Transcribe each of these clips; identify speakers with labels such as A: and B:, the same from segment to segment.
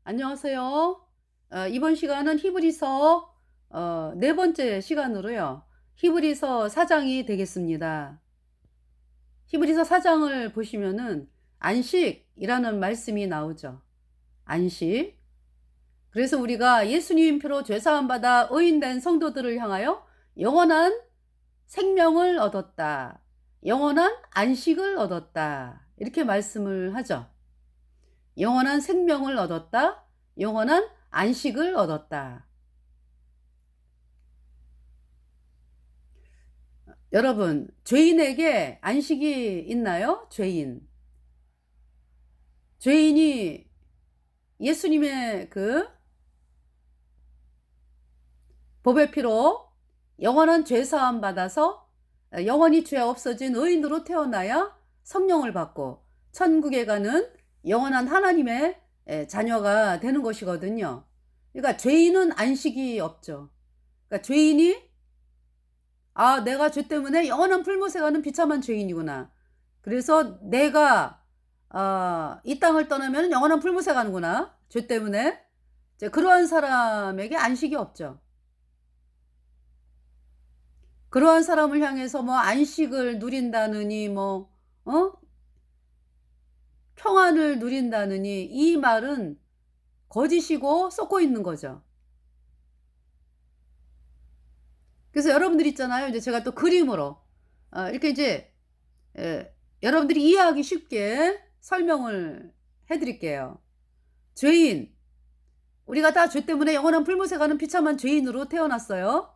A: 안녕하세요. 이번 시간은 히브리서 네 번째 시간으로요. 히브리서 4장이 되겠습니다. 히브리서 4장을 보시면은 안식이라는 말씀이 나오죠. 안식. 그래서 우리가 예수님 피로 죄사함 받아 의인된 성도들을 향하여 영원한 생명을 얻었다. 영원한 안식을 얻었다. 이렇게 말씀을 하죠. 영원한 생명을 얻었다. 영원한 안식을 얻었다. 여러분, 죄인에게 안식이 있나요? 죄인이 예수님의 그 보배 피로 영원한 죄 사함 받아서 영원히 죄 없어진 의인으로 태어나야 성령을 받고 천국에 가는 영원한 하나님의 자녀가 되는 것이거든요. 그러니까 죄인은 안식이 없죠. 그러니까 죄인이 내가 죄 때문에 영원한 풀못에 가는 비참한 죄인이구나. 그래서 내가 이 땅을 떠나면 영원한 풀못에 가는구나. 죄 때문에. 이제 그러한 사람에게 안식이 없죠. 그러한 사람을 향해서 뭐 안식을 누린다느니 평안을 누린다느니 이 말은 거짓이고 썩고 있는 거죠. 그래서 여러분들 있잖아요. 이제 제가 또 그림으로 이렇게 이제 여러분들이 이해하기 쉽게 설명을 해드릴게요. 죄인, 우리가 다 죄 때문에 영원한 불못에 가는 비참한 죄인으로 태어났어요.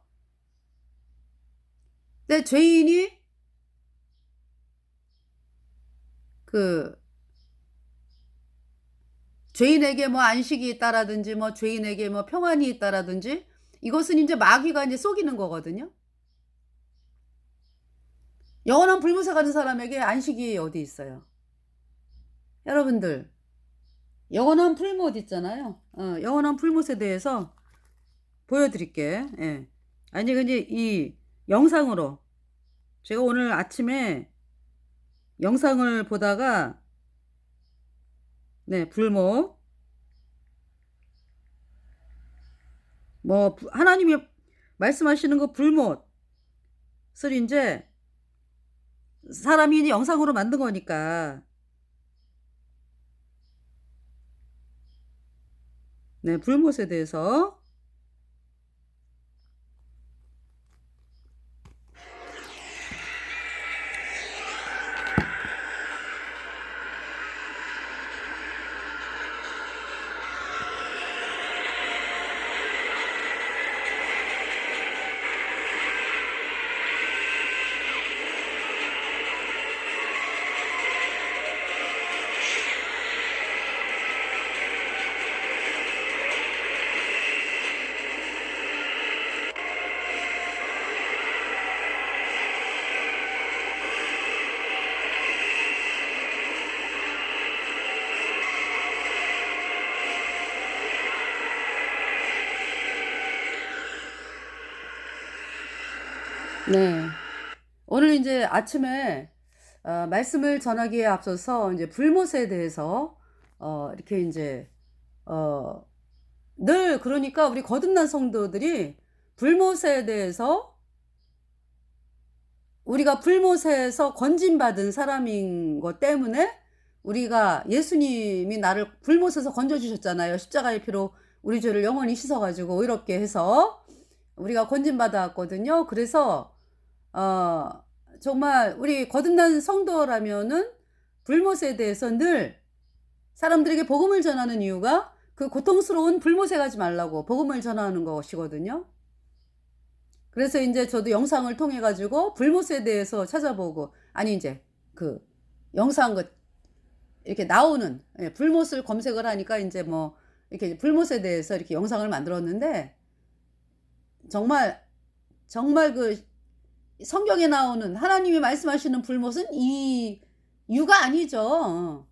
A: 근데 죄인이 죄인에게 뭐 안식이 있다라든지 뭐 죄인에게 뭐 평안이 있다라든지 이것은 이제 마귀가 이제 속이는 거거든요. 영원한 불못에 가는 사람에게 안식이 어디 있어요? 여러분들, 영원한 풀못 있잖아요. 영원한 풀못에 대해서 보여드릴게. 예. 아니, 근데 이 영상으로 제가 오늘 아침에 영상을 보다가 불목 하나님이 말씀하시는 거 불못을 이제 사람이 영상으로 만든 거니까 불못에 대해서 오늘 이제 아침에 말씀을 전하기에 앞서서 이제 불못에 대해서 이렇게 이제 늘 그러니까 우리 거듭난 성도들이 불못에 대해서 우리가 불못에서 건진받은 사람인 것 때문에 우리가 예수님이 나를 불못에서 건져주셨잖아요. 십자가의 피로 우리 죄를 영원히 씻어가지고 의롭게 해서 우리가 건진받았거든요. 그래서 정말 우리 거듭난 성도라면은 불못에 대해서 늘 사람들에게 복음을 전하는 이유가 그 고통스러운 불못에 가지 말라고 복음을 전하는 것이거든요. 그래서 이제 저도 영상을 통해 가지고 불못에 대해서 찾아보고 이제 그 영상 이렇게 나오는 불못을 검색을 하니까 이제 이렇게 불못에 대해서 이렇게 영상을 만들었는데 정말 그 성경에 나오는 하나님이 말씀하시는 불못은 이 유가 아니죠.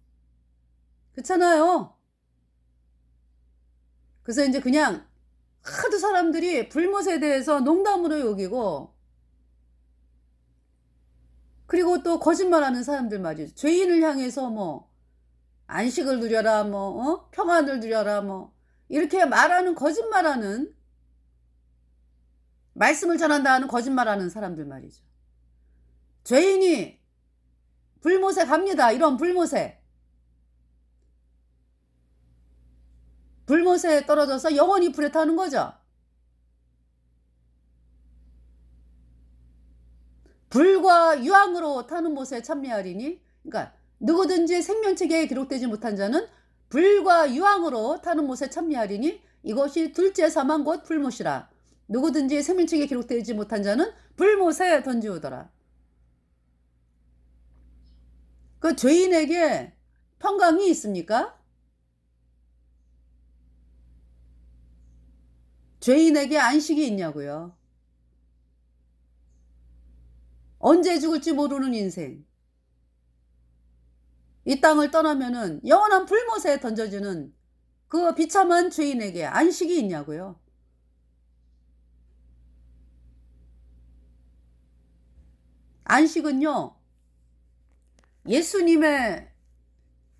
A: 그렇잖아요. 그래서 이제 그냥 하도 사람들이 불못에 대해서 농담으로 여기고 그리고 또 거짓말하는 사람들 말이죠. 죄인을 향해서 안식을 누려라 평안을 누려라 이렇게 말하는 거짓말하는 말씀을 전한다 하는 거짓말하는 사람들 말이죠. 죄인이 불못에 갑니다. 이런 불못에 떨어져서 영원히 불에 타는 거죠. 불과 유황으로 타는 못에 참여하리니, 그러니까 누구든지 생명책에 기록되지 못한 자는 불과 유황으로 타는 못에 참여하리니 이것이 둘째 사망 곧 불못이라. 누구든지 생명책에 기록되지 못한 자는 불못에 던지우더라. 그 죄인에게 평강이 있습니까? 죄인에게 안식이 있냐고요. 언제 죽을지 모르는 인생. 이 땅을 떠나면은 영원한 불못에 던져지는 그 비참한 죄인에게 안식이 있냐고요. 안식은요, 예수님의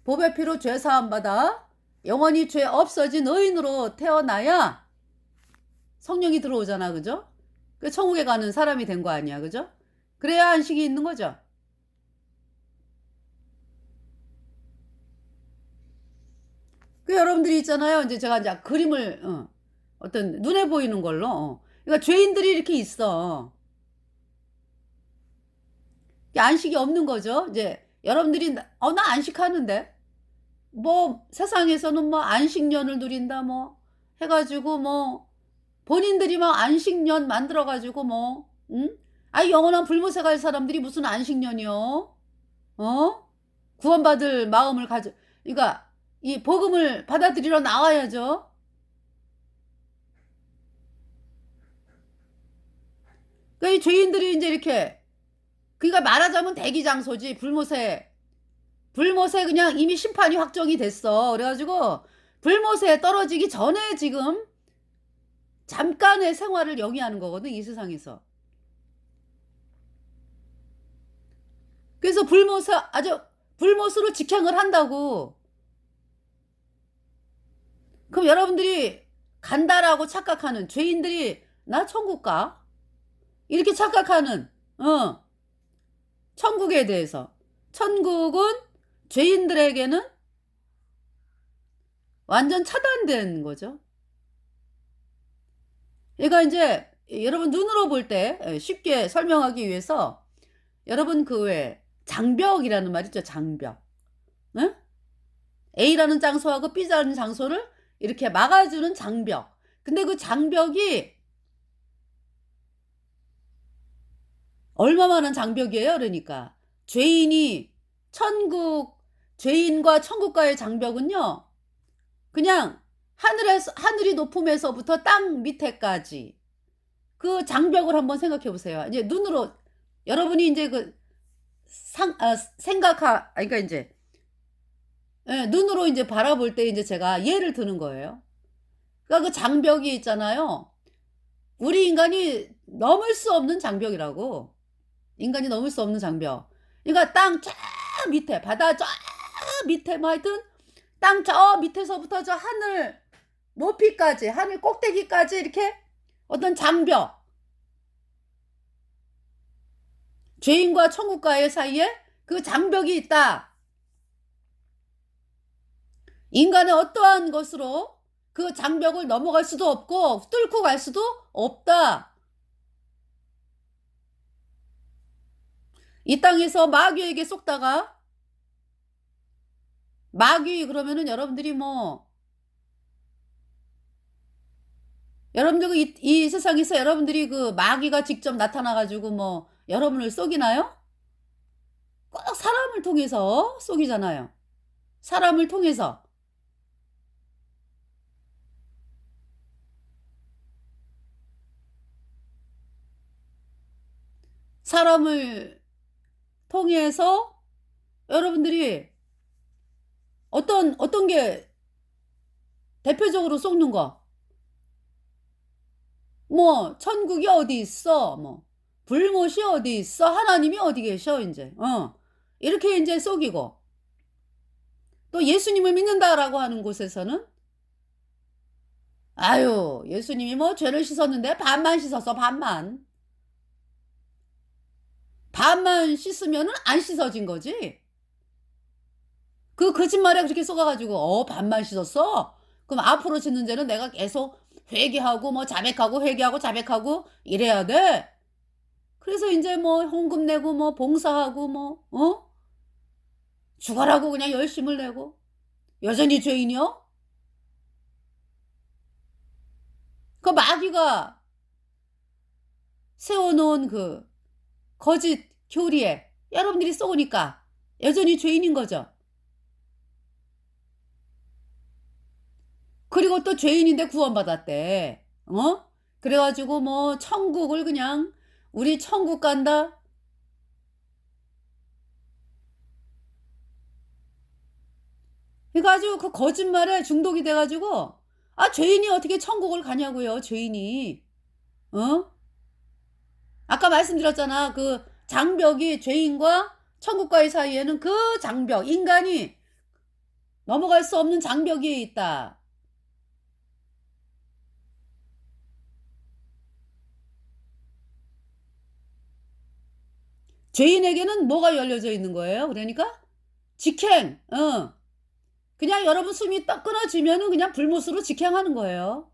A: 보배 피로 죄 사함 받아 영원히 죄 없어진 의인으로 태어나야 성령이 들어오잖아, 그죠? 그 천국에 가는 사람이 된 거 아니야, 그죠? 그래야 안식이 있는 거죠. 그 여러분들이 있잖아요. 이제 제가 이제 그림을 어떤 눈에 보이는 걸로 그러니까 죄인들이 이렇게 있어. 안식이 없는 거죠. 이제 여러분들이 나 안식하는데 세상에서는 안식년을 누린다 해가지고 본인들이 안식년 만들어가지고 영원한 불못에 갈 사람들이 무슨 안식년이요? 구원받을 마음을 그러니까 이 복음을 받아들이러 나와야죠. 그러니까 이 죄인들이 이제 이렇게, 그러니까 말하자면 대기장소지. 불못에 그냥 이미 심판이 확정이 됐어. 그래가지고 불못에 떨어지기 전에 지금 잠깐의 생활을 영위하는 거거든, 이 세상에서. 그래서 불못으로 직행을 한다고. 그럼 여러분들이 간다라고 착각하는 죄인들이 나 천국 가? 이렇게 착각하는 천국에 대해서. 천국은 죄인들에게는 완전 차단된 거죠. 그러니까 이제 여러분 눈으로 볼 때 쉽게 설명하기 위해서 여러분 그 왜 장벽이라는 말 있죠. 장벽. 응? A라는 장소하고 B라는 장소를 이렇게 막아주는 장벽. 근데 그 장벽이 얼마만한 장벽이에요? 그러니까 죄인과 천국과의 장벽은요, 그냥 하늘이 높음에서부터 땅 밑에까지 그 장벽을 한번 생각해 보세요. 이제 눈으로 여러분이 이제 그러니까 이제 눈으로 이제 바라볼 때 이제 제가 예를 드는 거예요. 그러니까 그 장벽이 있잖아요. 우리 인간이 넘을 수 없는 장벽이라고. 인간이 넘을 수 없는 장벽. 그러니까 땅 저 밑에, 바다 저 밑에 하여튼 땅 저 밑에서부터 저 하늘 높이까지, 하늘 꼭대기까지 이렇게 어떤 장벽. 죄인과 천국과의 사이에 그 장벽이 있다. 인간의 어떠한 것으로 그 장벽을 넘어갈 수도 없고 뚫고 갈 수도 없다. 이 땅에서 마귀에게 속다가, 마귀 그러면은 여러분들이 여러분들 이 세상에서 여러분들이 그 마귀가 직접 나타나가지고 여러분을 속이나요? 꼭 사람을 통해서 속이잖아요. 사람을 통해서. 사람을 통해서 여러분들이 어떤 게 대표적으로 속는 거. 천국이 어디 있어? 불못이 어디 있어? 하나님이 어디 계셔? 이제 이렇게 이제 속이고, 또 예수님을 믿는다라고 하는 곳에서는 아유, 예수님이 뭐 죄를 씻었는데 반만 씻었어, 반만. 반만 씻으면은 안 씻어진 거지. 그 거짓말에 그렇게 속아가지고 반만 씻었어? 그럼 앞으로 짓는 죄는 내가 계속 회개하고 뭐 자백하고 회개하고 자백하고 이래야 돼. 그래서 이제 뭐 헌금 내고 뭐 봉사하고 뭐 죽어라고 그냥 열심을 내고 여전히 죄인이요? 그 마귀가 세워놓은 그 거짓 교리에 여러분들이 쏘니까 여전히 죄인인 거죠. 그리고 또 죄인인데 구원받았대. 그래가지고 뭐 천국을 그냥 우리 천국 간다. 그래가지고 그 거짓말에 중독이 돼가지고 죄인이 어떻게 천국을 가냐고요. 죄인이. 어? 아까 말씀드렸잖아. 그 장벽이 죄인과 천국과의 사이에는 그 장벽, 인간이 넘어갈 수 없는 장벽이 있다. 죄인에게는 뭐가 열려져 있는 거예요? 그러니까 직행. 그냥 여러분 숨이 딱 끊어지면은 그냥 불못으로 직행하는 거예요.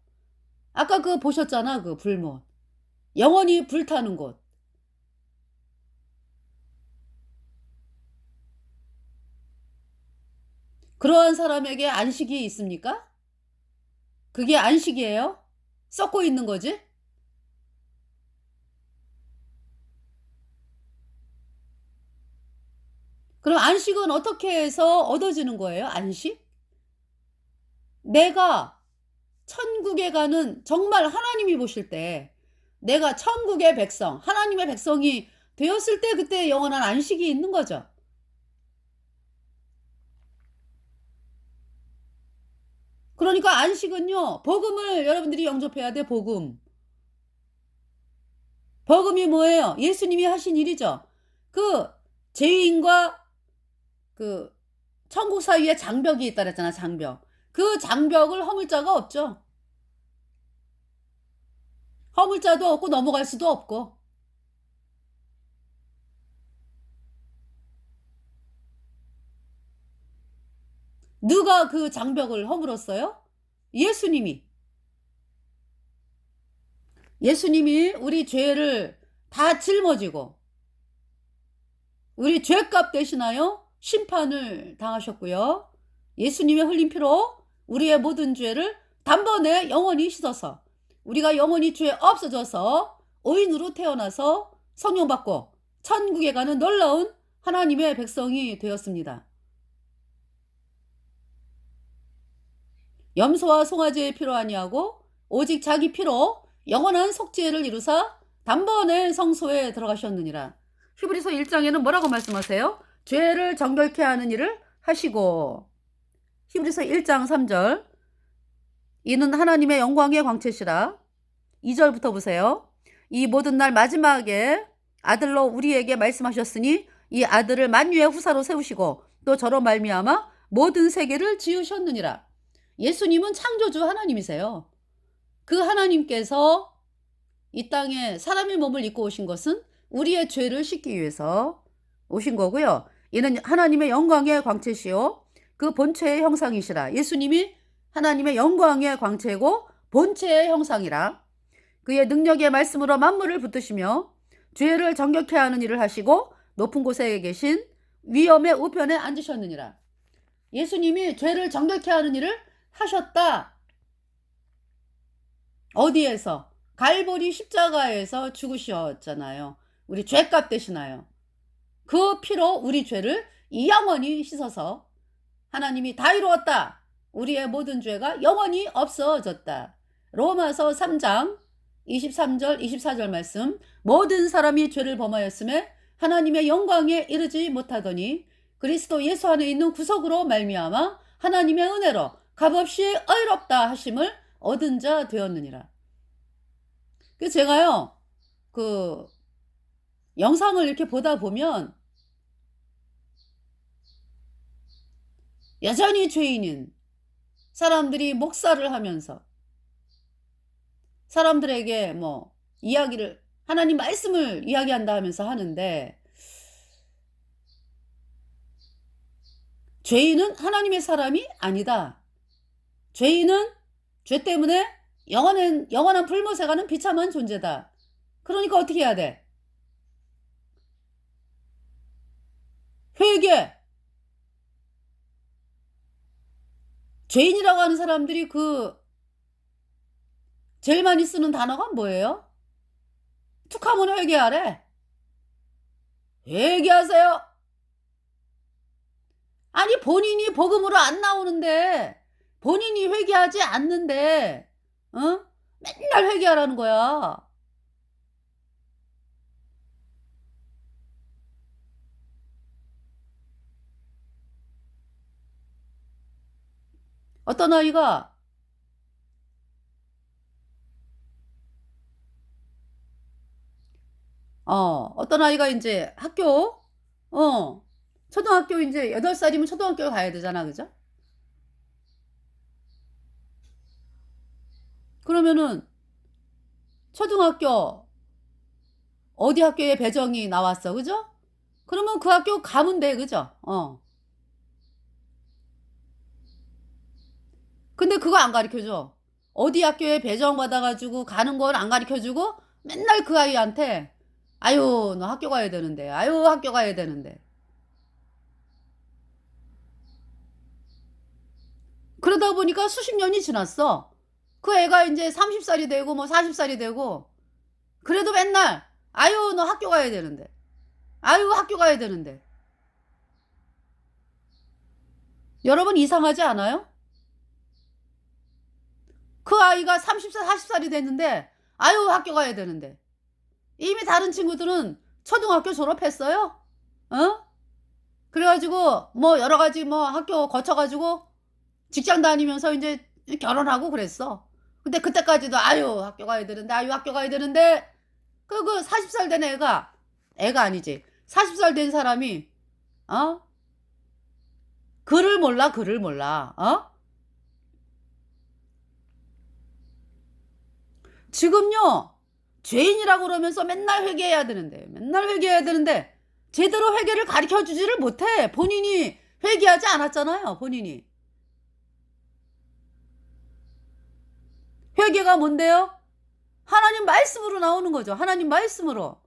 A: 아까 그 보셨잖아. 그 불못. 영원히 불타는 곳. 그러한 사람에게 안식이 있습니까? 그게 안식이에요? 썩고 있는 거지? 그럼 안식은 어떻게 해서 얻어지는 거예요? 안식? 내가 천국에 가는 정말 하나님이 보실 때 내가 천국의 백성, 하나님의 백성이 되었을 때 그때 영원한 안식이 있는 거죠. 그러니까 안식은요, 복음을 여러분들이 영접해야 돼, 복음. 복음이 뭐예요? 예수님이 하신 일이죠. 그 죄인과 그 천국 사이에 장벽이 있다 그랬잖아, 장벽. 그 장벽을 허물 자가 없죠. 허물 자도 없고 넘어갈 수도 없고. 누가 그 장벽을 허물었어요? 예수님이. 예수님이 우리 죄를 다 짊어지고 우리 죄값 대신하여 심판을 당하셨고요. 예수님의 흘린 피로 우리의 모든 죄를 단번에 영원히 씻어서 우리가 영원히 죄 없어져서 의인으로 태어나서 성령 받고 천국에 가는 놀라운 하나님의 백성이 되었습니다. 염소와 송아지의 피로 아니하고 오직 자기 피로 영원한 속죄를 이루사 단번에 성소에 들어가셨느니라. 히브리서 1장에는 뭐라고 말씀하세요? 죄를 정결케 하는 일을 하시고. 히브리서 1장 3절. 이는 하나님의 영광의 광채시라. 2절부터 보세요. 이 모든 날 마지막에 아들로 우리에게 말씀하셨으니 이 아들을 만유의 후사로 세우시고 또 저로 말미암아 모든 세계를 지으셨느니라. 예수님은 창조주 하나님이세요. 그 하나님께서 이 땅에 사람의 몸을 입고 오신 것은 우리의 죄를 씻기 위해서 오신 거고요. 이는 하나님의 영광의 광채시요 그 본체의 형상이시라. 예수님이 하나님의 영광의 광채고 본체의 형상이라. 그의 능력의 말씀으로 만물을 붙드시며 죄를 정결케 하는 일을 하시고 높은 곳에 계신 위엄의 우편에 앉으셨느니라. 예수님이 죄를 정결케 하는 일을 하셨다. 어디에서? 갈보리 십자가에서 죽으셨잖아요. 우리 죄값 대신하여. 그 피로 우리 죄를 영원히 씻어서 하나님이 다 이루었다. 우리의 모든 죄가 영원히 없어졌다. 로마서 3장 23절 24절 말씀. 모든 사람이 죄를 범하였음에 하나님의 영광에 이르지 못하더니 그리스도 예수 안에 있는 구속으로 말미암아 하나님의 은혜로 값없이 의롭다 하심을 얻은 자 되었느니라. 그래서 제가요, 그 영상을 이렇게 보다 보면 여전히 죄인인 사람들이 목사를 하면서 사람들에게 뭐 이야기를 하나님 말씀을 이야기한다 하면서 하는데 죄인은 하나님의 사람이 아니다. 죄인은 죄 때문에 영원한 불못에 가는 비참한 존재다. 그러니까 어떻게 해야 돼? 회개. 죄인이라고 하는 사람들이 제일 많이 쓰는 단어가 뭐예요? 툭하면 회개하래. 회개하세요. 아니 본인이 복음으로 안 나오는데 본인이 회개하지 않는데 맨날 회개하라는 거야. 어떤 아이가 어떤 아이가 이제 초등학교 이제 8살이면 초등학교 가야 되잖아. 그죠? 그러면은 초등학교 어디 학교에 배정이 나왔어. 그죠? 그러면 그 학교 가면 돼. 그죠? 근데 그거 안 가르쳐줘. 어디 학교에 배정받아가지고 가는 건 안 가르쳐주고 맨날 그 아이한테 아유 너 학교 가야 되는데 아유 학교 가야 되는데 그러다 보니까 수십 년이 지났어. 그 애가 이제 30살이 되고 뭐 40살이 되고 그래도 맨날 아유 너 학교 가야 되는데 아유 학교 가야 되는데 여러분 이상하지 않아요? 그 아이가 30살 40살이 됐는데 아유 학교 가야 되는데 이미 다른 친구들은 초등학교 졸업했어요. 어? 그래가지고 뭐 여러 가지 뭐 학교 거쳐가지고 직장 다니면서 이제 결혼하고 그랬어. 근데 그때까지도 아유 학교 가야 되는데 아유 학교 가야 되는데 그 40살 된 애가 아니지. 40살 된 사람이 어? 글을 몰라. 지금요 죄인이라고 그러면서 맨날 회개해야 되는데 제대로 회개를 가르쳐 주지를 못해. 본인이 회개하지 않았잖아요. 본인이. 회개가 뭔데요? 하나님 말씀으로 나오는 거죠. 하나님 말씀으로.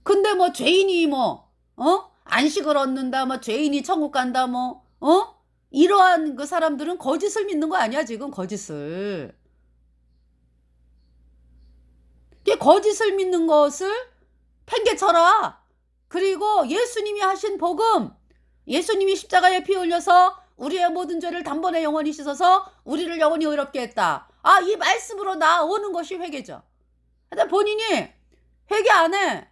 A: 근데 뭐 죄인이 안식을 얻는다, 뭐 죄인이 천국 간다, 이러한 그 사람들은 거짓을 믿는 거 아니야, 지금 거짓을. 이게 거짓을 믿는 것을 팽개쳐라. 그리고 예수님이 하신 복음, 예수님이 십자가에 피 흘려서 우리의 모든 죄를 단번에 영원히 씻어서 우리를 영원히 의롭게 했다. 이 말씀으로 나오는 것이 회개죠. 근데 본인이 회개 안 해.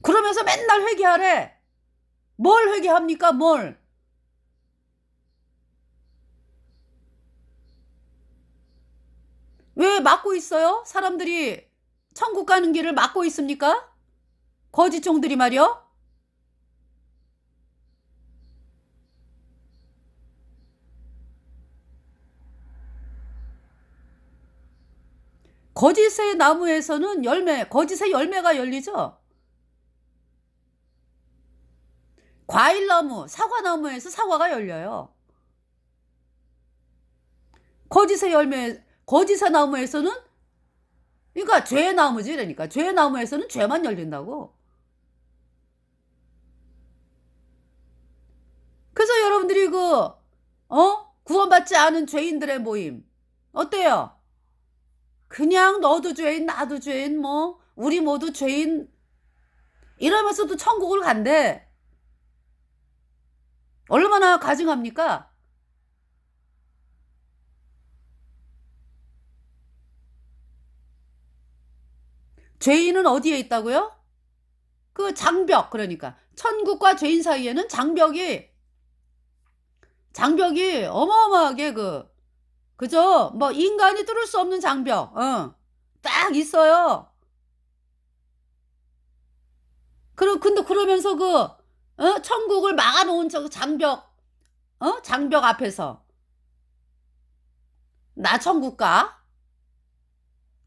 A: 그러면서 맨날 회개하래. 뭘 회개합니까? 뭘? 왜 막고 있어요? 사람들이 천국 가는 길을 막고 있습니까? 거짓종들이 말이요. 거짓의 나무에서는 거짓의 열매가 열리죠. 과일나무, 사과나무에서 사과가 열려요. 거짓의 나무에서는 그러니까 죄의 나무지. 그러니까 죄의 나무에서는 죄만 열린다고. 그래서 여러분들이 구원받지 않은 죄인들의 모임 어때요? 그냥 너도 죄인 나도 죄인 우리 모두 죄인 이러면서도 천국을 간대. 얼마나 가증합니까? 죄인은 어디에 있다고요? 그 장벽. 그러니까 천국과 죄인 사이에는 장벽이 어마어마하게 그죠? 뭐 인간이 뚫을 수 없는 장벽 딱 있어요. 근데 그러면서 천국을 막아놓은 저 장벽, 장벽 앞에서 나 천국 가?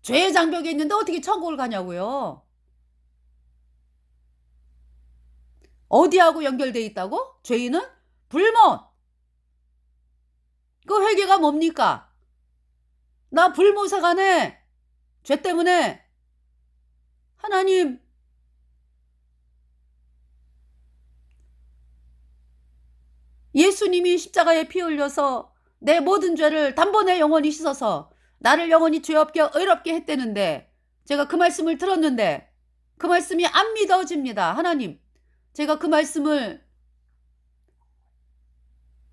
A: 죄의 장벽에 있는데 어떻게 천국을 가냐고요? 어디하고 연결돼 있다고? 죄인은? 불못. 그 회개가 뭡니까? 나 불모사가네. 죄 때문에 하나님, 예수님이 십자가에 피 흘려서 내 모든 죄를 단번에 영원히 씻어서 나를 영원히 죄 없게 의롭게 했대는데, 제가 그 말씀을 들었는데 그 말씀이 안 믿어집니다. 하나님, 제가 그 말씀을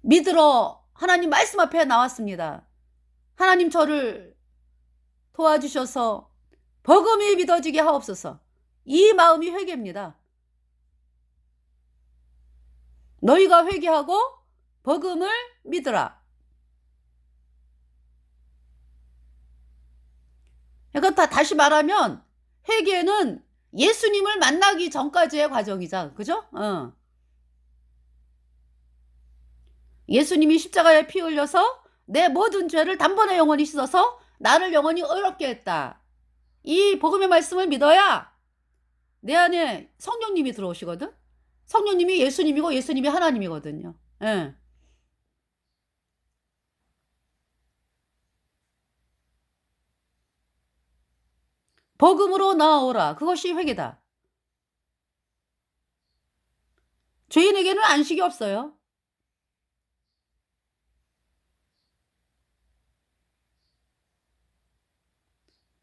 A: 믿으러 하나님 말씀 앞에 나왔습니다. 하나님, 저를 도와주셔서 복음이 믿어지게 하옵소서. 이 마음이 회개입니다. 너희가 회개하고 복음을 믿으라. 그러니까 다시 말하면 회개는 예수님을 만나기 전까지의 과정이자, 그죠? 예수님이 십자가에 피 흘려서 내 모든 죄를 단번에 영원히 씻어서 나를 영원히 의롭게 했다. 이 복음의 말씀을 믿어야 내 안에 성령님이 들어오시거든. 성령님이 예수님이고 예수님이 하나님이거든요. 예. 복음으로 나아오라. 그것이 회개다. 죄인에게는 안식이 없어요.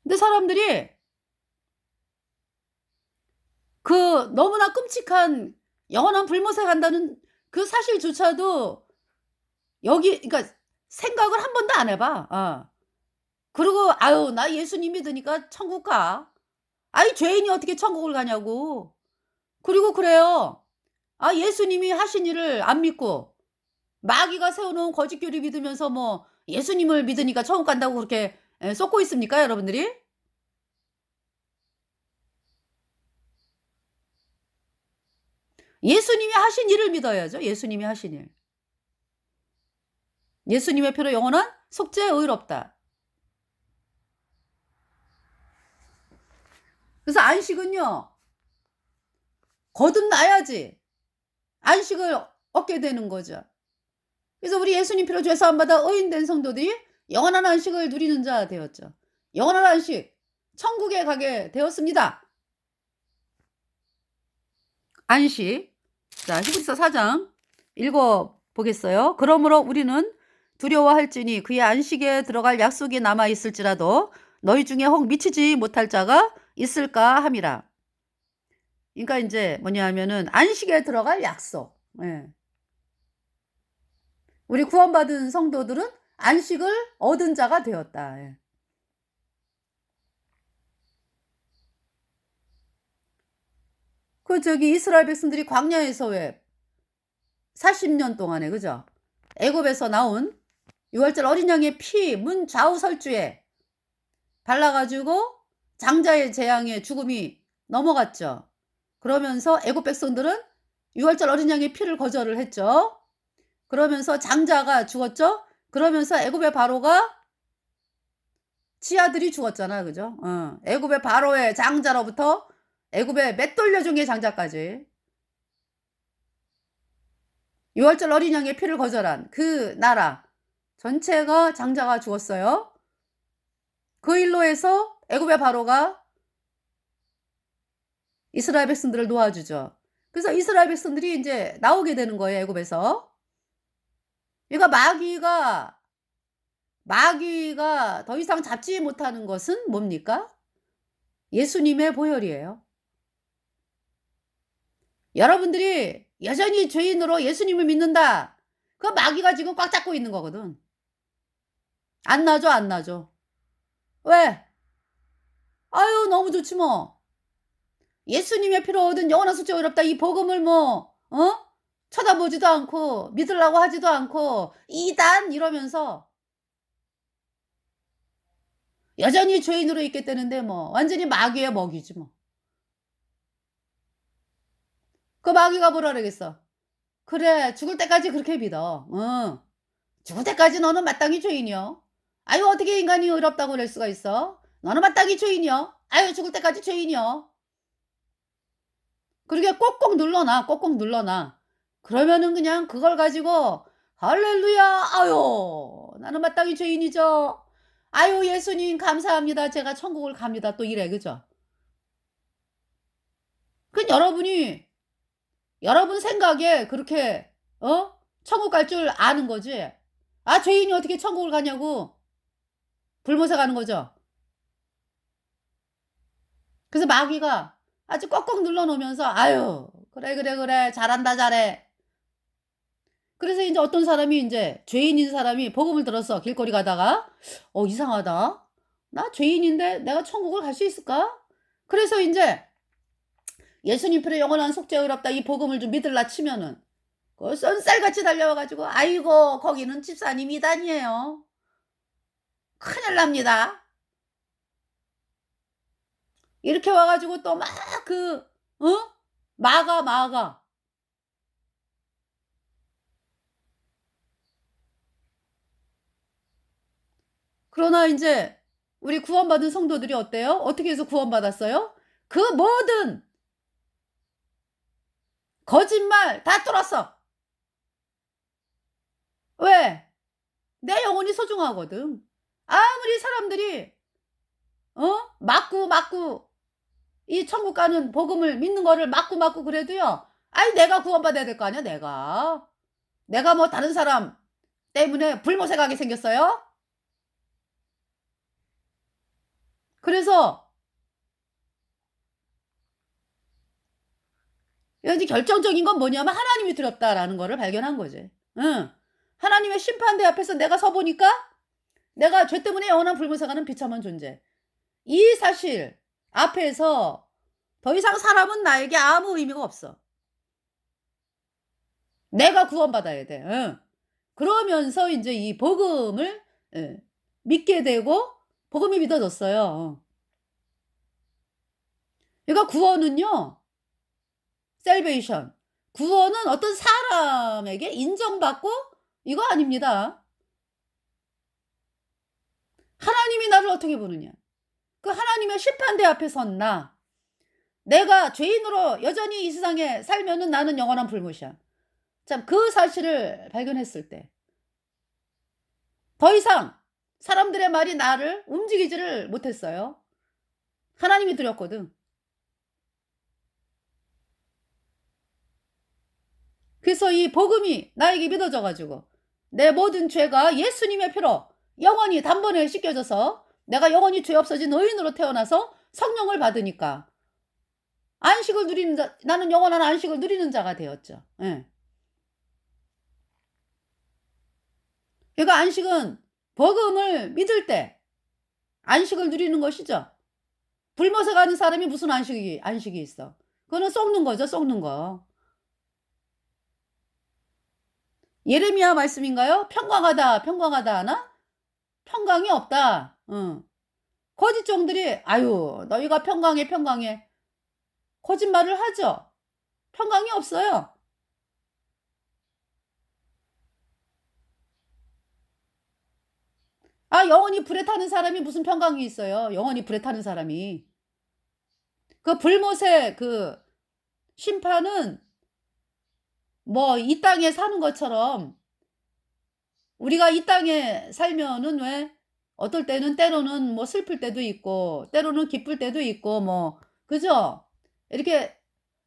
A: 근데 사람들이 너무나 끔찍한 영원한 불못에 간다는 그 사실조차도 그러니까 생각을 한 번도 안 해봐. 그리고 아유, 나 예수님 믿으니까 천국 가. 아이, 죄인이 어떻게 천국을 가냐고. 그리고 그래요. 예수님이 하신 일을 안 믿고 마귀가 세워놓은 거짓 교리 믿으면서 뭐 예수님을 믿으니까 천국 간다고 그렇게 쏟고 있습니까, 여러분들이? 예수님이 하신 일을 믿어야죠. 예수님이 하신 일. 예수님의 피로 영원한 속죄 의롭다. 그래서 안식은요, 거듭나야지 안식을 얻게 되는 거죠. 그래서 우리 예수님 피로 죄 사함 받아 의인된 성도들이 영원한 안식을 누리는 자 되었죠. 영원한 안식, 천국에 가게 되었습니다. 안식. 자, 히브리서 4장 읽어보겠어요. 그러므로 우리는 두려워할지니 그의 안식에 들어갈 약속이 남아있을지라도 너희 중에 혹 미치지 못할 자가 있을까 함이라. 그러니까 이제 뭐냐 하면은 안식에 들어갈 약속. 예. 우리 구원받은 성도들은 안식을 얻은 자가 되었다. 예. 이스라엘 백성들이 광야에서 왜 40년 동안에, 그죠? 애굽에서 나온 6월절 어린 양의 피 문 좌우설주에 발라가지고 장자의 재앙에 죽음이 넘어갔죠. 그러면서 애굽 백성들은 6월절 어린 양의 피를 거절을 했죠. 그러면서 장자가 죽었죠. 그러면서 애굽의 바로가 지아들이 죽었잖아, 그죠? 애굽의 바로의 장자로부터 애굽의 맷돌려 중의 장자까지 6월절 어린 양의 피를 거절한 그 나라 전체가 장자가 죽었어요. 그 일로 해서 애굽의 바로가 이스라엘 백성들을 놓아주죠. 그래서 이스라엘 백성들이 이제 나오게 되는 거예요, 애굽에서. 그러니까 마귀가 더 이상 잡지 못하는 것은 뭡니까? 예수님의 보혈이에요. 여러분들이 여전히 죄인으로 예수님을 믿는다. 그 마귀가 지금 꽉 잡고 있는 거거든. 안 나죠, 안 나죠. 왜? 아유, 너무 좋지 뭐. 예수님의 피로 얻은 영원한 속죄 의롭다. 이 복음을 쳐다보지도 않고 믿으려고 하지도 않고 이단 이러면서 여전히 죄인으로 있게 되는데 뭐 완전히 마귀의 먹이지 뭐. 그 마귀가 뭐라 그러겠어? 그래, 죽을 때까지 그렇게 믿어. 어. 죽을 때까지 너는 마땅히 죄인이여. 아유, 어떻게 인간이 의롭다고 그럴 수가 있어? 너는 마땅히 죄인이여. 아유, 죽을 때까지 죄인이여. 그렇게 꼭꼭 눌러놔, 꼭꼭 눌러놔. 그러면은 그냥 그걸 가지고 할렐루야, 아유, 나는 마땅히 죄인이죠. 아유, 예수님 감사합니다. 제가 천국을 갑니다. 또 이래, 그죠? 그 여러분 생각에 그렇게 천국 갈 줄 아는 거지. 아, 죄인이 어떻게 천국을 가냐고 불모사 가는 거죠. 그래서 마귀가 아주 꽉꽉 눌러 놓으면서 아유, 그래, 그래, 그래. 잘한다, 잘해. 그래서 이제 어떤 사람이 이제 죄인인 사람이 복음을 들었어. 길거리 가다가. 이상하다. 나 죄인인데 내가 천국을 갈 수 있을까? 그래서 이제 예수님 필에 영원한 속죄 의롭다 이 복음을 좀 믿을라 치면은 그 쏜살같이 달려와 가지고 아이고 거기는 집사님 이단이에요. 큰일 납니다. 이렇게 와 가지고 또 막 막아. 그러나 인제 우리 구원받은 성도들이 어때요? 어떻게 해서 구원받았어요? 그 모든 거짓말 다 뚫었어. 왜? 내 영혼이 소중하거든. 아무리 사람들이 맞고 이 천국 가는 복음을 믿는 거를 맞고 그래도요. 아이 내가 구원받아야 될 거 아니야 내가. 내가 뭐 다른 사람 때문에 불못에 가게 생겼어요? 그래서 여기 결정적인 건 뭐냐면 하나님이 두렵다라는 거를 발견한 거지. 응. 하나님의 심판대 앞에서 내가 서 보니까 내가 죄 때문에 영원한 불못에 가는 비참한 존재. 이 사실 앞에서 더 이상 사람은 나에게 아무 의미가 없어. 내가 구원받아야 돼. 응. 그러면서 인제 이 복음을 예 믿게 되고 복음이 믿어졌어요. 그러니까 구원은요. salvation 구원은 어떤 사람에게 인정받고 이거 아닙니다. 하나님이 나를 어떻게 보느냐. 그 하나님의 심판대 앞에 선 나. 내가 죄인으로 여전히 이 세상에 살면은 나는 영원한 불못이야. 참 그 사실을 발견했을 때 더 이상 사람들의 말이 나를 움직이지를 못했어요. 하나님이 두렵거든. 그래서 이 복음이 나에게 믿어져 가지고 내 모든 죄가 예수님의 피로 영원히 단번에 씻겨져서 내가 영원히 죄 없어진 의인으로 태어나서 성령을 받으니까 안식을 누리는 자, 나는 영원한 안식을 누리는 자가 되었죠. 예. 그러니까 안식은 복음을 믿을 때 안식을 누리는 것이죠. 불못에 가는 사람이 무슨 안식이 있어. 그거는 썩는 거죠, 썩는 거. 예레미야 말씀인가요? 평강하다, 평강하다 하나? 평강이 없다. 거짓 종들이 아유, 너희가 평강해, 평강해. 거짓말을 하죠. 평강이 없어요. 아, 영원히 불에 타는 사람이 무슨 평강이 있어요. 영원히 불에 타는 사람이. 그 불못의 그 심판은 뭐 이 땅에 사는 것처럼 우리가 이 땅에 살면은 왜 어떨 때는 때로는 뭐 슬플 때도 있고 때로는 기쁠 때도 있고 뭐 그죠? 이렇게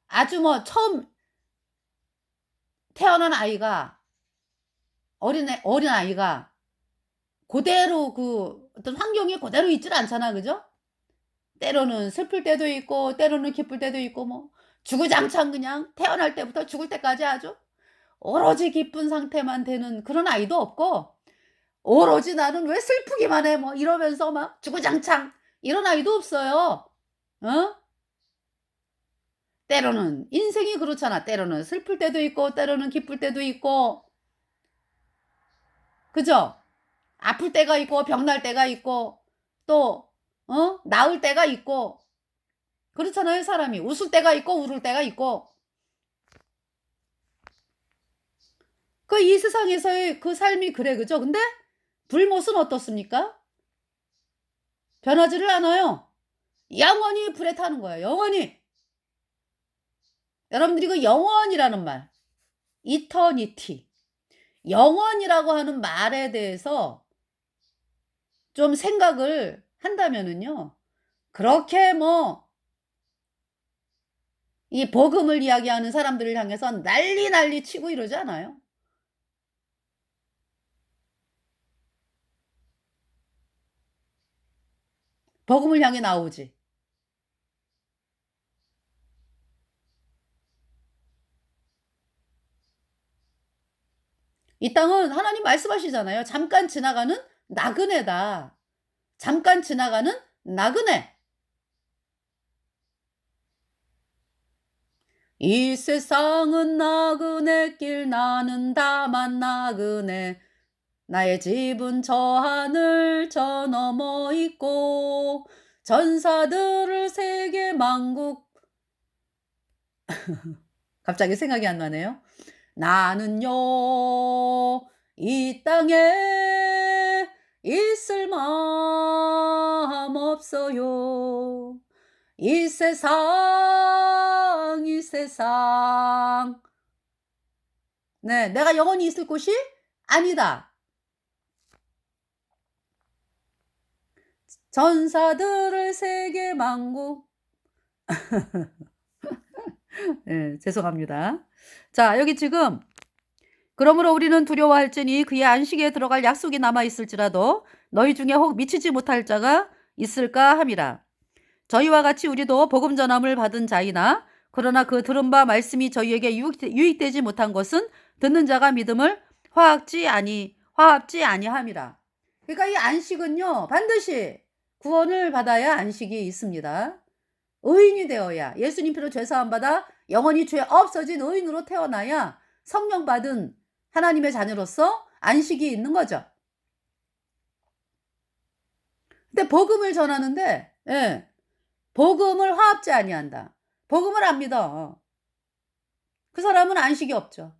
A: 아주 뭐 처음 태어난 아이가 어린아이가 그대로 그 어떤 환경이 그대로 있질 않잖아. 그죠? 때로는 슬플 때도 있고 때로는 기쁠 때도 있고 뭐 주구장창 그냥 태어날 때부터 죽을 때까지 아주 오로지 기쁜 상태만 되는 그런 아이도 없고 오로지 '나는 왜 슬프기만 해.' 뭐 이러면서 막 주구장창 이런 아이도 없어요. 어? 때로는 인생이 그렇잖아. 때로는 슬플 때도 있고 때로는 기쁠 때도 있고 그죠? 아플 때가 있고 병날 때가 있고 또 나을 때가 있고 그렇잖아요 사람이. 웃을 때가 있고 울을 때가 있고 그 이 세상에서의 그 삶이 그래, 그죠? 근데 불못은 어떻습니까? 변하지를 않아요. 영원히 불에 타는 거예요, 영원히. 여러분들이 그 영원이라는 말, 이터니티, 영원이라고 하는 말에 대해서 좀 생각을 한다면은요. 그렇게 뭐 이 복음을 이야기하는 사람들을 향해서 난리 치고 이러지 않아요. 복음을 향해 나오지. 이 땅은 하나님 말씀하시잖아요. 잠깐 지나가는 나그네다. 잠깐 지나가는 나그네. 이 세상은 나그네길 나는 다만 나그네. 나의 집은 저 하늘 저 너머 있고 전사들을 세계 만국. 갑자기 생각이 안 나네요. 나는요 이 땅에 있을 마음 없어요. 이 세상 이 세상. 네, 내가 영원히 있을 곳이 아니다. 전사들을 세계 만국. 예, 죄송합니다. 자, 여기 지금 그러므로 우리는 두려워할지니 그의 안식에 들어갈 약속이 남아 있을지라도 너희 중에 혹 미치지 못할 자가 있을까 함이라. 저희와 같이 우리도 복음 전함을 받은 자이나 그러나 그 들은 바 말씀이 저희에게 유익되지 못한 것은 듣는 자가 믿음을 화합지 아니함이라. 그러니까 이 안식은요, 반드시 구원을 받아야 안식이 있습니다. 의인이 되어야, 예수님 피로 죄 사함 받아 영원히 죄 없어진 의인으로 태어나야 성령 받은 하나님의 자녀로서 안식이 있는 거죠. 근데 복음을 전하는데, 예, 복음을 화합지 아니한다. 복음을 안 믿어. 그 사람은 안식이 없죠.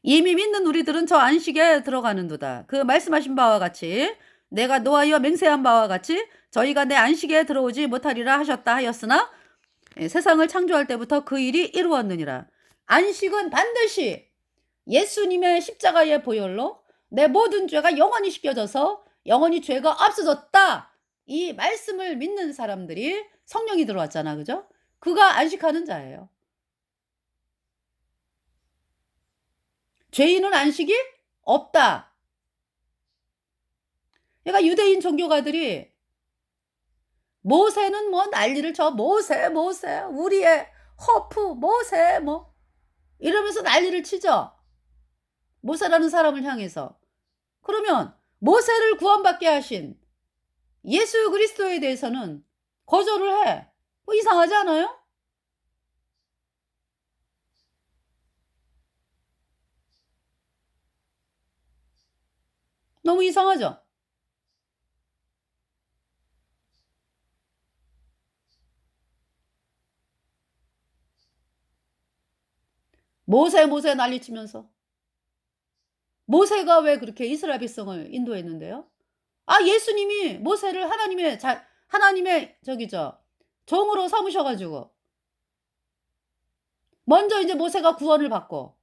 A: 이미 믿는 우리들은 저 안식에 들어가는도다. 그 말씀하신 바와 같이 내가 노하여 맹세한 바와 같이 저희가 내 안식에 들어오지 못하리라 하셨다 하였으나 세상을 창조할 때부터 그 일이 이루었느니라. 안식은 반드시 예수님의 십자가의 보혈로 내 모든 죄가 영원히 씻겨져서 영원히 죄가 없어졌다. 이 말씀을 믿는 사람들이 성령이 들어왔잖아. 그죠? 그가 안식하는 자예요. 죄인은 안식이 없다. 그러니까 유대인 종교가들이 모세는 뭐 난리를 쳐. 모세 우리의 허프 모세 뭐 이러면서 난리를 치죠. 모세라는 사람을 향해서. 그러면 모세를 구원받게 하신 예수 그리스도에 대해서는 거절을 해. 뭐 이상하지 않아요? 너무 이상하죠? 모세 난리치면서. 모세가 왜 그렇게 이스라엘 백성을 인도했는데요? 아, 예수님이 모세를 하나님의 저기죠. 종으로 삼으셔가지고 먼저 이제 모세가 구원을 받고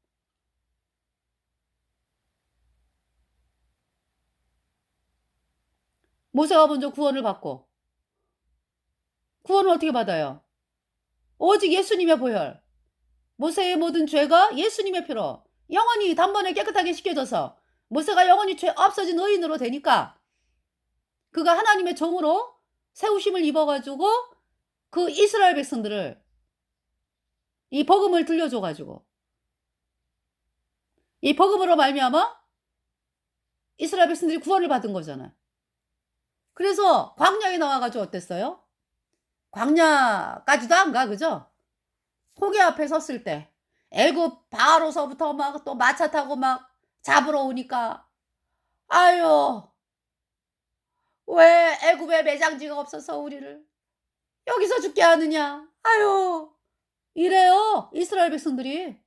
A: 모세가 먼저 구원을 받고 구원을 어떻게 받아요? 오직 예수님의 보혈. 모세의 모든 죄가 예수님의 피로 영원히 단번에 깨끗하게 씻겨져서 모세가 영원히 죄 없어진 의인으로 되니까 그가 하나님의 종으로 세우심을 입어가지고 그 이스라엘 백성들을 이 복음을 들려줘가지고 이 복음으로 말미암아 이스라엘 백성들이 구원을 받은 거잖아. 그래서 광야에 나와가지고 어땠어요? 광야까지도 안 가, 그죠? 호계 앞에 섰을 때 애굽 바로서부터 막 또 마차 타고 막 잡으러 오니까 아유 왜 애굽에 매장지가 없어서 우리를 여기서 죽게 하느냐 아유 이래요 이스라엘 백성들이.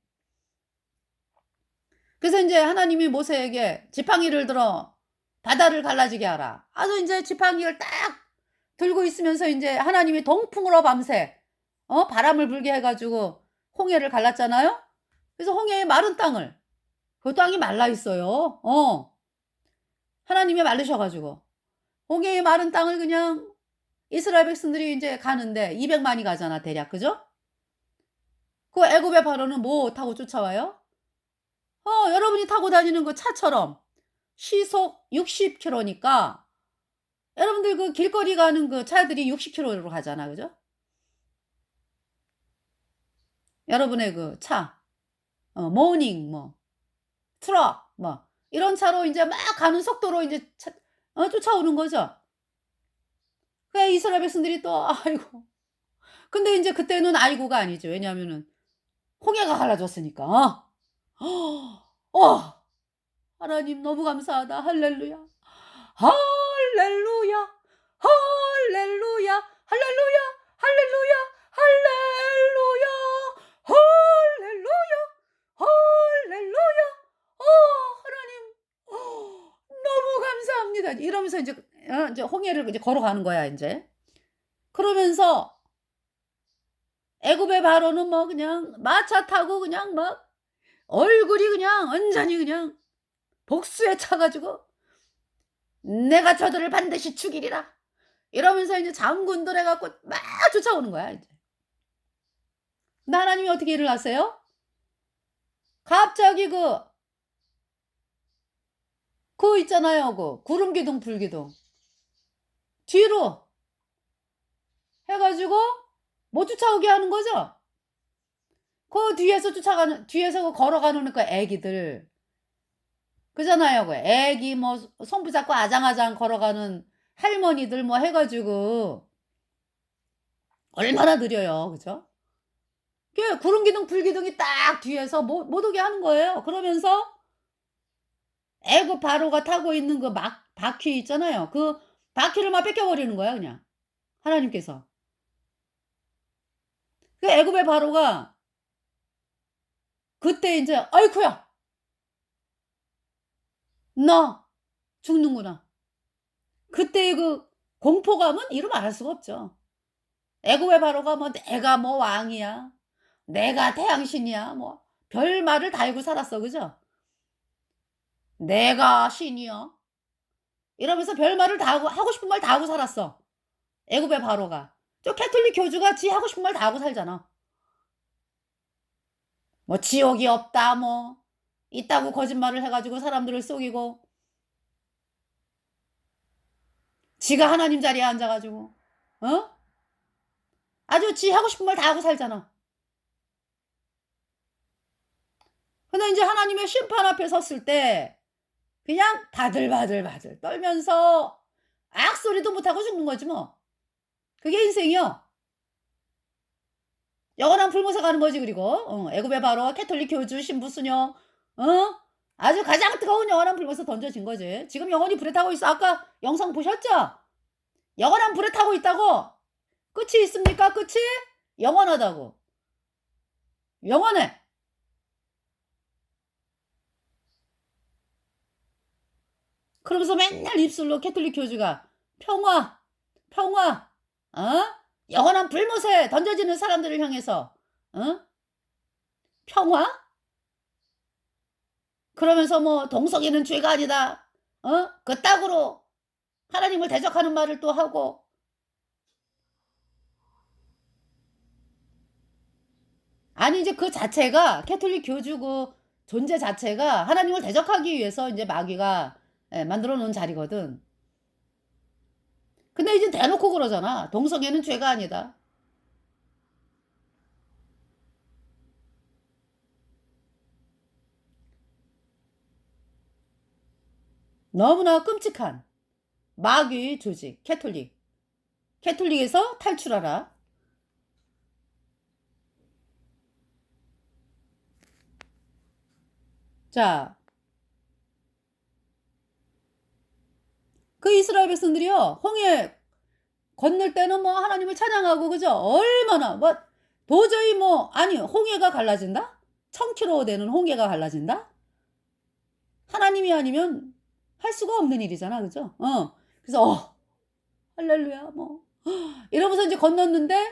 A: 그래서 이제 하나님이 모세에게 지팡이를 들어 바다를 갈라지게 하라. 아주 이제 지팡이를 딱 들고 있으면서 이제 하나님이 동풍으로 밤새 바람을 불게 해가지고 홍해를 갈랐잖아요. 그래서 홍해의 마른 땅을, 그 땅이 말라 있어요. 하나님이 말르셔가지고 홍해의 마른 땅을 그냥 이스라엘 백성들이 이제 가는데 200만이 가잖아 대략, 그죠? 그 애굽의 바로는 뭐 타고 쫓아와요? 여러분이 타고 다니는 그 차처럼 시속 60km니까 여러분들 그 길거리 가는 그 차들이 60km로 가잖아, 그죠? 여러분의 그 차, 모닝, 뭐, 트럭, 뭐, 이런 차로 이제 막 가는 속도로 이제 쫓아오는 거죠. 그 이스라엘 백성들이 또, 아이고. 근데 이제 그때는 아이고가 아니죠. 왜냐하면은 홍해가 갈라졌으니까. 하나님 너무 감사하다. 할렐루야. 할렐루야. 할렐루야. 할렐루야. 할렐루야. 할렐루야. 할렐루야. 할렐루야. 하나님 너무 감사합니다. 이러면서 이제 홍해를 이제 걸어가는 거야, 이제. 그러면서 애굽의 바로는 뭐 그냥 마차 타고 그냥 막 얼굴이 그냥 완전히 그냥 복수에 차가지고 내가 저들을 반드시 죽이리라 이러면서 이제 장군들 해갖고 막 쫓아오는 거야, 이제. 근데 하나님이 어떻게 일을 하세요? 갑자기 그 있잖아요. 그 구름기둥 불기둥 뒤로 해가지고 못 쫓아오게 하는 거죠. 그 뒤에서 걸어가는 그 애기들. 그잖아요. 그 애기 뭐 손 붙잡고 아장아장 걸어가는 할머니들 뭐 해가지고 얼마나 느려요. 그죠? 그 구름기둥 불기둥이 딱 뒤에서 못 오게 하는 거예요. 그러면서 애굽 바로가 타고 있는 그 바퀴 있잖아요. 그 바퀴를 막 뺏겨버리는 거야, 그냥. 하나님께서. 그 애굽의 바로가 그때 이제 아이쿠야 나 죽는구나. 그때의 그 공포감은 이루 말할 수가 없죠. 애굽의 바로가 뭐 내가 뭐 왕이야, 내가 태양신이야, 뭐 별말을 다 알고 살았어, 그죠? 내가 신이야 이러면서 별말을 다 하고 싶은 말 다 하고 살았어. 애굽의 바로가. 저 캐톨릭 교주가 지 하고 싶은 말 다 하고 살잖아. 뭐 지옥이 없다 뭐 있다고 거짓말을 해가지고 사람들을 속이고 지가 하나님 자리에 앉아가지고 아주 지 하고 싶은 말 다 하고 살잖아. 근데 이제 하나님의 심판 앞에 섰을 때 그냥 바들바들 떨면서 악소리도 못하고 죽는 거지 뭐. 그게 인생이요. 영원한 불못에 가는 거지. 그리고 애굽의 바로 캐톨릭 교주 신부 수녀 아주 가장 뜨거운 영원한 불못에 던져진 거지. 지금 영원히 불에 타고 있어. 아까 영상 보셨죠? 영원한 불에 타고 있다고. 끝이 있습니까? 끝이 영원하다고. 영원해. 그러면서 맨날 입술로 캐톨릭 교주가 평화 영원한 불못에 던져지는 사람들을 향해서 평화? 그러면서 뭐 동성애는 죄가 아니다. 그따구로 하나님을 대적하는 말을 또 하고. 아니 이제 그 자체가 캐톨릭 교주 그 존재 자체가 하나님을 대적하기 위해서 이제 마귀가 만들어 놓은 자리거든. 근데 이제 대놓고 그러잖아. 동성애는 죄가 아니다. 너무나 끔찍한 마귀 조직 캐톨릭. 캐톨릭에서 탈출하라. 자, 그 이스라엘 백성들이요 홍해 건널 때는 뭐 하나님을 찬양하고 그죠? 얼마나 뭐 도저히 뭐 아니 홍해가 갈라진다? 1000km 되는 홍해가 갈라진다? 하나님이 아니면 할 수가 없는 일이잖아. 그죠? 그래서 할렐루야 뭐 이러면서 이제 건넜는데